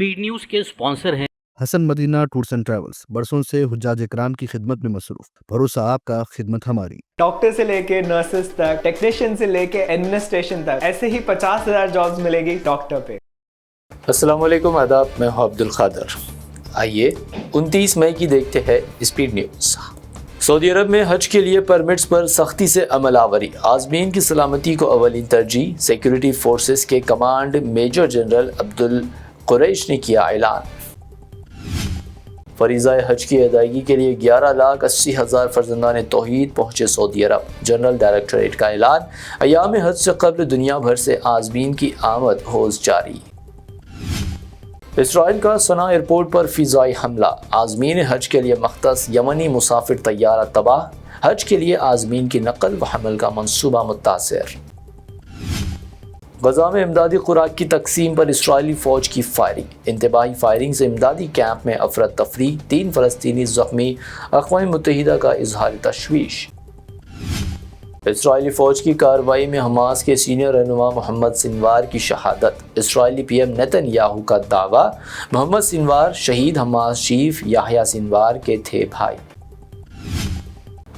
Speed news के sponsor हैं Hasan Madina tours and travels, बरसों से हुज्जाज इकराम की खिदमत में मसरूफ। भरोसा आपका, खिदमत हमारी। डॉक्टर से लेके नर्सेस तक, टेक्नीशियन से लेके एडमिनिस्ट्रेशन तक, ऐसे ही 50,000 जॉब्स मिलेगी डॉक्टर पे। अस्सलाम वालेकुम, आदाब, मैं हूं अब्दुल खादर। आइए 29 मई की देखते हैं स्पीड न्यूज़। सऊदी अरब में हज के लिए परमिट्स पर सख्ती से अमल आवरी, आज़मीन की सलामती को अवलिन तरजीह। सिक्योरिटी फोर्सेस के command major general Abdul Quraish ने किया ऐलान। फरीज़ा हज की अदायगी के लिए 11,80,000 फर्जंदान तौहीद पहुँचे सऊदी अरब, जनरल डायरेक्टरेट का ऐलान। अयाम हज से कबल दुनिया भर से आज़मीन की आमद होज़ जारी। इसराइल का सना एयरपोर्ट पर फ़िज़ाई हमला, आज़मीन हज के लिए मख्तस यमनी मुसाफिर तैयारा तबाह। हज के लिए आज़मीन की नकल व हमल का मंसूबा मुतासिर। गजा में इमदादी खुराक की तकसीम पर इसराइली फ़ौज की फायरिंग, इंतबाही फायरिंग से इमदादी कैंप में अफरत तफरी, 3 फ़लस्तीनी ज़ख्मी, अक़वाम मुत्तहिदा का इजहार तशवीश। इसराइली फ़ौज की कार्रवाई में हमास के सीनियर रहनुमा मोहम्मद सिनवार की शहादत, इसराइली पीएम नेतन्याहू का दावा, मोहम्मद सिनवार शहीद हमास चीफ याह्या सिनवार के थे भाई।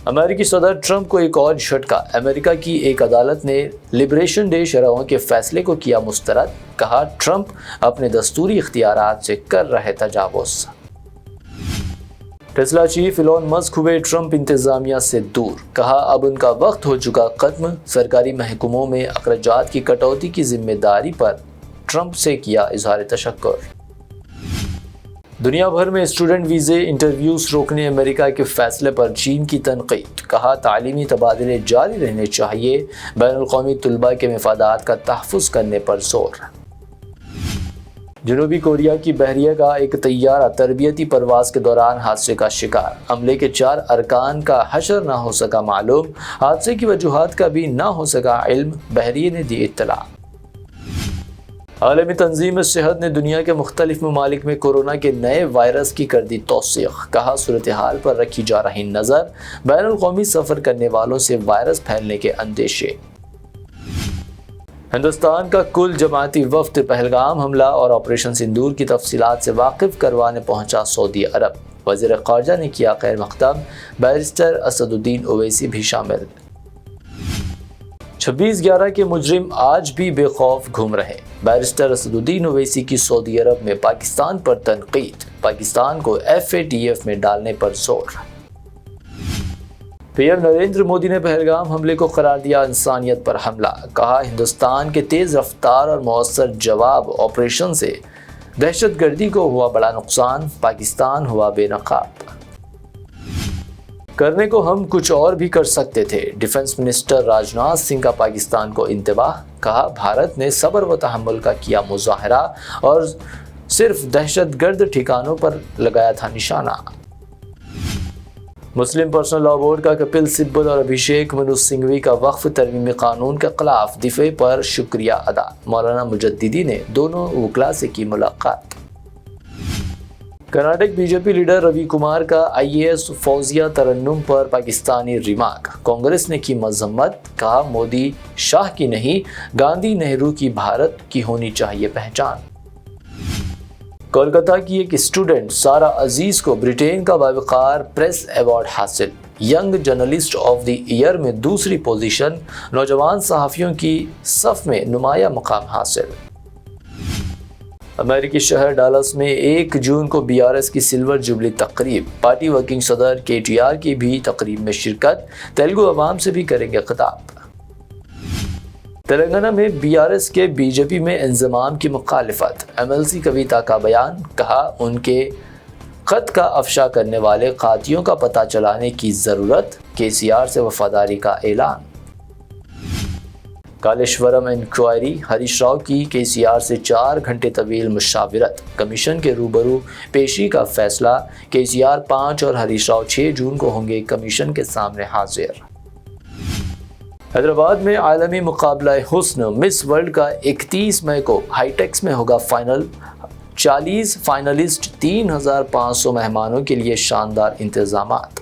अमेरिकी सदर ट्रंप को एक और झटका, अमेरिका की एक अदालत ने लिबरेशन डे शरहों के फैसले को किया मुस्तरद, कहा ट्रंप अपने दस्तूरी इख्तियारात से कर रहे तजावुज़। टेस्ला चीफ इलॉन मस्क हुए ट्रंप इंतजामिया से दूर, कहा अब उनका वक्त हो चुका खत्म। सरकारी महकमों में अखराजात की कटौती की जिम्मेदारी पर ट्रंप से किया इजहार तशक्कुर। दुनिया भर में स्टूडेंट वीज़े इंटरव्यूज रोकने अमेरिका के फैसले पर चीन की तनकीद, कहा तालीमी तबादले जारी रहने चाहिए, बैनुल-अक़वामी तलबा के मफादात का तहफ़्फ़ुज़ करने पर जोर। जनूबी कोरिया की बहरिया का एक तैयारा तरबियती परवाज के दौरान हादसे का शिकार, अमले के 4 अरकान का हशर ना हो सका मालूम, हादसे की वजूहात का भी ना हो सका इल्म, बहरिये ने दी इत्तला। आलमी तंजीम सेहत ने दुनिया के मुख्तलिफ ममालिक में कोरोना के नए वायरस की कर दी तौसीक़, कहा सूरत हाल पर रखी जा रही नज़र, बैनुल-अक़वामी सफ़र करने वालों से वायरस फैलने के अंदेशे। हिंदुस्तान का कुल जमाती वफ्द पहलगाम हमला और ऑपरेशन सिंदूर की तफसीलात से वाकिफ करवाने पहुंचा सऊदी अरब, वज़ीर ख़ारजा ने किया खैर मक़दम, बैरिस्टर असदुद्दीन ओवैसी भी शामिल। 26/11 के मुजरिम आज भी बेखौफ घूम रहे, बैरिस्टर असदुद्दीन ओवैसी की सऊदी अरब में पाकिस्तान पर तनकीद, पाकिस्तान को FATF में डालने पर जोर। पीएम नरेंद्र मोदी ने पहलगाम हमले को करार दिया इंसानियत पर हमला, कहा हिंदुस्तान के तेज़ रफ्तार और मौसर जवाब ऑपरेशन से दहशतगर्दी को हुआ बड़ा नुकसान, पाकिस्तान हुआ बेनकाब। करने को हम कुछ और भी कर सकते थे, डिफेंस मिनिस्टर राजनाथ सिंह का पाकिस्तान को इंतबाह, कहा भारत ने सब्र व तहम्मुल का किया मुजाहरा और सिर्फ दहशतगर्द ठिकानों पर लगाया था निशाना। मुस्लिम पर्सनल लॉ बोर्ड का कपिल सिब्बल और अभिषेक मनु सिंघवी का वक्फ तरमीमी कानून के खिलाफ दिफे पर शुक्रिया अदा, मौलाना मुजद्दिदी ने दोनों वकला से की मुलाकात। कर्नाटक बीजेपी लीडर रवि कुमार का IAS फौजिया तरन्नुम पर पाकिस्तानी रिमार्क, कांग्रेस ने की मजम्मत, कहा मोदी शाह की नहीं गांधी नेहरू की भारत की होनी चाहिए पहचान। कोलकाता की एक स्टूडेंट सारा अजीज को ब्रिटेन का बावकार प्रेस अवार्ड हासिल, young journalist of the year में दूसरी पोजीशन, नौजवान सहाफ़ियों की सफ में नुमाया मुकाम हासिल। अमेरिकी शहर डालस में 1 जून को BRS की सिल्वर जुबली तकरीब, पार्टी वर्किंग सदर KTR की भी तकरीब में शिरकत, तेलुगु अवाम से भी करेंगे खिताब। तेलंगाना में BRS के बीजेपी में इंज़माम की मुखालिफत, MLC कविता का बयान, कहा उनके खत का अफशा करने वाले कातियों का पता चलाने की ज़रूरत, KCR से वफादारी का ऐलान। कालेश्वरम इंक्वायरी, हरीश राव की KCR से 4 घंटे तवील मुशावरत, कमीशन के रूबरू पेशी का फैसला, KCR 5 और हरीश राव 6 जून को होंगे कमीशन के सामने हाजिर। हैदराबाद में आलमी मुकाबला हुस्न मिस वर्ल्ड का 31 मई को हाईटेक्स में होगा फाइनल, 40 फाइनलिस्ट, 3,500 मेहमानों के लिए शानदार इंतजामात।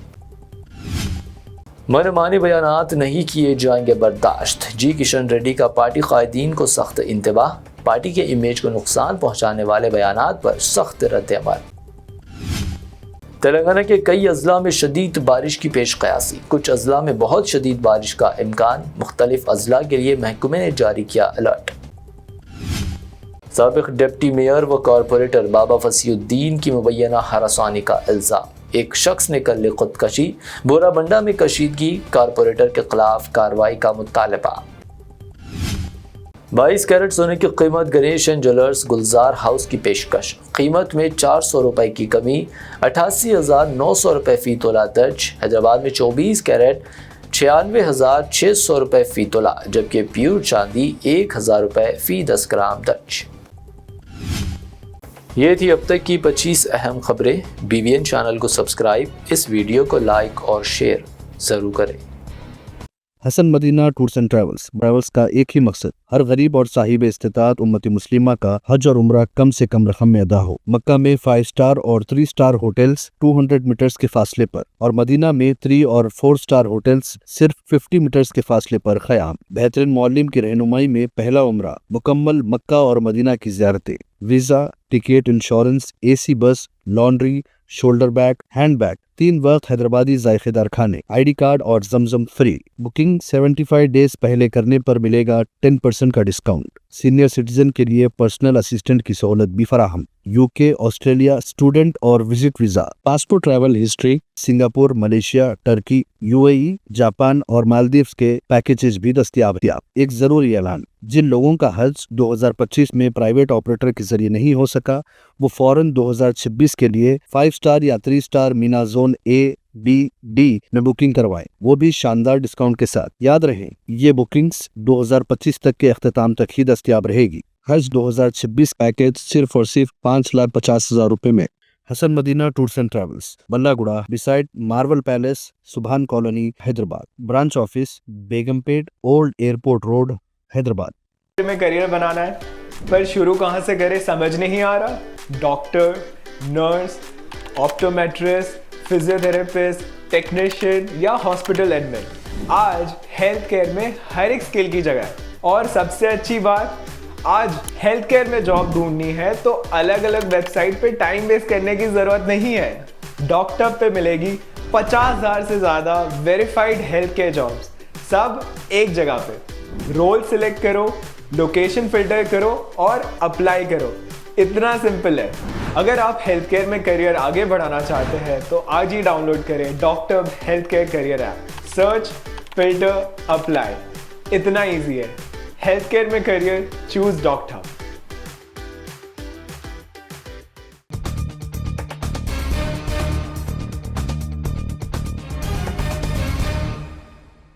मनमाने बयानात नहीं किए जाएंगे बर्दाश्त। जी किशन रेड्डी का पार्टी कायदीन को सख्त इंतबाह। पार्टी के इमेज को नुकसान पहुंचाने वाले बयानात पर सख्त रद्द-ए-अमल। तेलंगाना के कई अजला में शदीद बारिश की पेश कयासी। कुछ अजला में बहुत शदीद बारिश का इम्कान। मुख्तलिफ अजला के लिए महकमे ने जारी किया अलर्ट। साबिक डिप्टी मेयर व कॉरपोरेटर बाबा फसीउद्दीन की मुबैना हरासानी का इल्ज़ाम। एक शख्स ने कर ली खुदकशी। बोराबंडा में कशीदगी। कॉरपोरेटर के खिलाफ कार्रवाई का मुतालबा। 22 कैरेट सोने की कीमत Ganesh and jewellers Gulzar house की पेशकश। कीमत में 400 रुपए की कमी। 88,900 रुपए फी तोला दर्ज। हैदराबाद में 24 कैरेट 96,600 रुपए फी तोला, जबकि प्योर चांदी 1,000 रुपए फी 10 ग्राम दर्ज। ये थी अब तक की 25 अहम खबरें। BBN चैनल को सब्सक्राइब, इस वीडियो को लाइक और शेयर ज़रूर करें। Hasan Madina tours and travels का एक ही मकसद, हर गरीब और साहिब इस्तिताअत उम्मती मुस्लिमा का हज और उम्रा कम से कम रकम में अदा हो। मक्का में 5 स्टार और 3 स्टार होटल्स 200 मीटर्स के फासले पर और मदीना में 3 और 4 स्टार होटल्स सिर्फ 50 मीटर्स के फासले पर क़याम। बेहतरीन मौलिम की रहनुमाई में पहला उम्रा, मुकम्मल मक्का और मदीना की ज़ियारतें, वीज़ा, टिकट, इंश्योरेंस, AC बस, laundry, shoulder bag, hand bag, 3 वक्त हैदराबादी जायकेदार खाने, ID कार्ड और जमजम फ्री। बुकिंग 75 डेज पहले करने पर मिलेगा 10% का डिस्काउंट। सीनियर सिटीजन के लिए पर्सनल असिस्टेंट की सहूलत भी फराहम। UK, ऑस्ट्रेलिया, स्टूडेंट और visit visa, passport, travel history, Singapore, Malaysia, Turkey, UAE, Japan और मालदीव्स के पैकेजेस भी दस्तियाब। एक जरूरी ऐलान, जिन लोगों का हज 2025 में प्राइवेट ऑपरेटर के जरिए नहीं हो सका, वो फौरन 2026 के लिए 5 स्टार या 3 star Meena zone A, B, D में बुकिंग करवाएं, वो भी शानदार डिस्काउंट के साथ। याद रहे, ये बुकिंग्स 2025 तक के अख्ताम तक ही दस्तियाब रहेगी। हज 2026 पैकेज सिर्फ और सिर्फ 5,50,000 रुपए में। Hasan Madina tours and travels, Ballaguda, beside Marvel palace, Subhan colony, Hyderabad. Branch office Begumpet, old airport road, Hyderabad. में करियर बनाना है पर शुरू कहाँ से करें समझ नहीं आ रहा। Doctor, nurse, optometrist, physiotherapist, technician या हॉस्पिटल एडमिन, आज हेल्थ केयर में हर एक स्किल की जगह है। और सबसे अच्छी बात, आज हेल्थ केयर में जॉब ढूंढनी है तो अलग अलग वेबसाइट पे टाइम वेस्ट करने की जरूरत नहीं है। डॉक्टर पे मिलेगी 50,000 से ज़्यादा वेरीफाइड हेल्थ केयर जॉब्स, सब एक जगह पे। रोल सिलेक्ट करो, लोकेशन फिल्टर करो और अप्लाई करो, इतना सिंपल है। अगर आप हेल्थ केयर में करियर आगे बढ़ाना चाहते हैं तो आज ही डाउनलोड करें doctor health care career app. Search, filter, apply, इतना इजी है। हेल्थ केयर में करियर, चूज डॉक्टर।